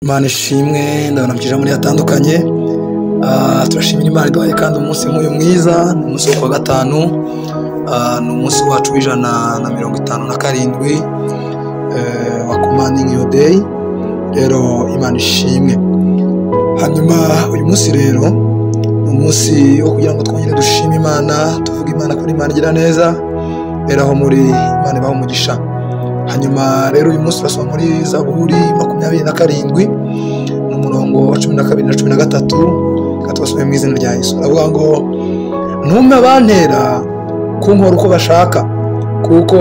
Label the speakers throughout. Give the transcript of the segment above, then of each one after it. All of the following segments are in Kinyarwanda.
Speaker 1: Imana ishimwe ndabanamukije muri atandukanye. Turashimira Imana iduhaye kandi umunsi nk'uyu mwiza, ni umunsi wo kuwa gatanu, ni umunsi wacu w'157 wa commanding your day. Rero Imana ishimwe. Hanyuma uyu munsi rero ni umunsi wo kugira ngo twongere dushime Imana, tuvuge Imana ko Imana igira neza, rero aho muri Imana ibaho umugisha. Hanyuma rero uyu munsi basoma muri Zaburi 27 n'umurongo wa 12 na 13, katubasome mu izina rya Yesu. Avuga ngo ntume abantera kunkora uko bashaka, kuko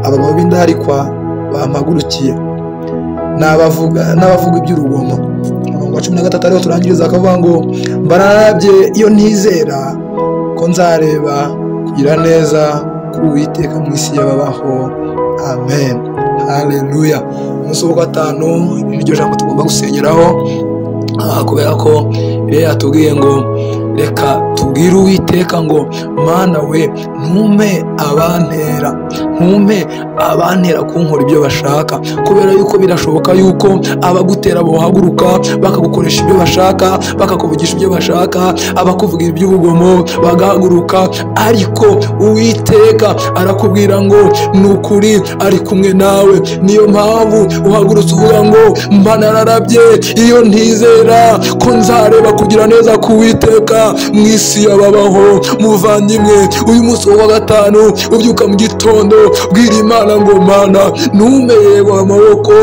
Speaker 1: abagabo b'indarikwa bampagurukiye n'abavuga iby'urugomo. Umurongo wa 13 ariho turangiriza, akavuga ngo mbararabye iyo ntizera ko nzareba kugira neza k'Uwiteka mu isi y'ababaho. Amen. Haleluya. Umunsi wa gatanu niryo jambo tugomba gusengeraho, kubera ko rero yatubwiye ngo reka tubwire Uwiteka ngo Mana we ntume abantera kunkora ibyo bashaka, kubera yuko birashoboka yuko abagutera bohaguruka bakagukoresha ibyo bashaka, bakakuvugisha ibyo bashaka, abakuvugira iby'ubugomo bagahaguruka, ariko Uwiteka arakubwira ngo nukuri ari kumwe nawe. Niyo mpamvu uhagurutse uvuga ngo mba nararabye iyo ntizera ko nzareba kugira neza k'Uwiteka mu isi y'ababaho. Muvandimwe, uyu munsi wa gatanu ubyuka mu gitondo, bwira Imana ngo Mana ntumeye amaboko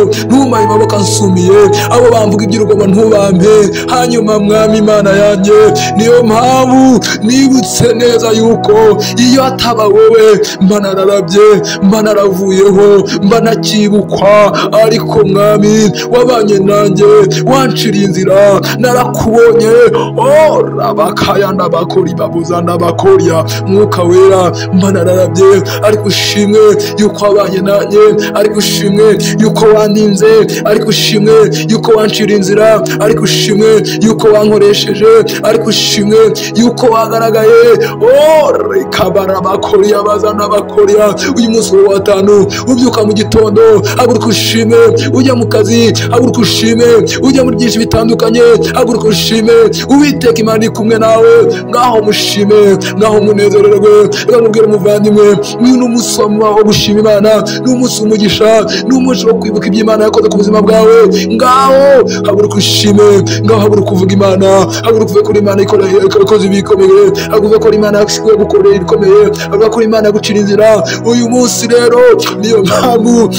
Speaker 1: ansumiye, abo bamvuga iby'urugomo ntubampe. Hanyuma Mwami Imana yanjye, niyo mpamvu nibutse neza yuko iyo ataba wowe mba nararabye, mba naravuyeho, mba nakibukwa, ariko Mwami wabanye nanjye, wanciriye inzira, narakubonye. Rabakaya ndabakori babuza ndabakorya, Mwuka Wera mba nararabye, ariko ushimwe yuko wabanye nanjye, ariko ushimwe yuko wandinze, ariko ushimwe yuko wanciriye inzira, ariko ushimwe yuko wankoresheje, ariko ushimwe yuko wagaragaye. Rekabara bakorya bazana bakorya. Uyu munsi wa gatanu ubyuka mu gitondo, haguruka ushime, ujya mu kazi haguruka ushime, ujya muri byinshi bitandukanye haguruka ushime. Uwiteka Imana iri kumwe nawe, ngaho mushime, ngaho munezererwe. Reka mubwire muvandimwe, uyu ni umunsi wo gushima Imana, ni umunsi w'umugisha, ni umunsi wo kwibuka ibyo Imana yakoze ku buzima bwawe. Ngaho haguruka ushime, ngaho haguruka uvuga Imana, haguruka uvuge ko Imana ikoze ibikomeye, haguruka ko Imana yasigaye gukorera ibikomeye, haguruka ko Imana yagucira inzira. Uyu munsi rero niyo mpamvu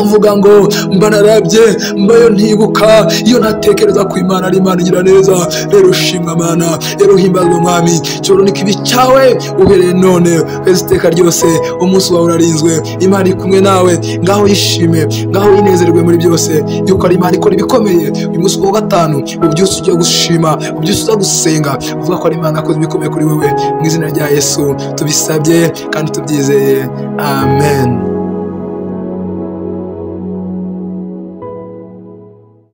Speaker 1: uvuga ngo mba narabye, mbayo ntibuka, iyo ntatekereza ko Imana ari Imana igira neza. Rero ushimwa Mana, rero himbazwa Mwami, cyoro ni kibi cyawe ubereye none kweziteka ryose. Umunsi wawe urarinzwe, Imana iri kumwe nawe, ngaho yishime, ngaho yinezerwe muri byose, yuko ari Imana ikora ibikomeye. Uyu munsi wa gatanu ubyuse ujya gushima, ubyuse uza gusenga, uvuga ko ari Imana yakoze ibikomeye kuri wewe. Mu izina rya Yesu tubisabye kandi tubyizeye, amen.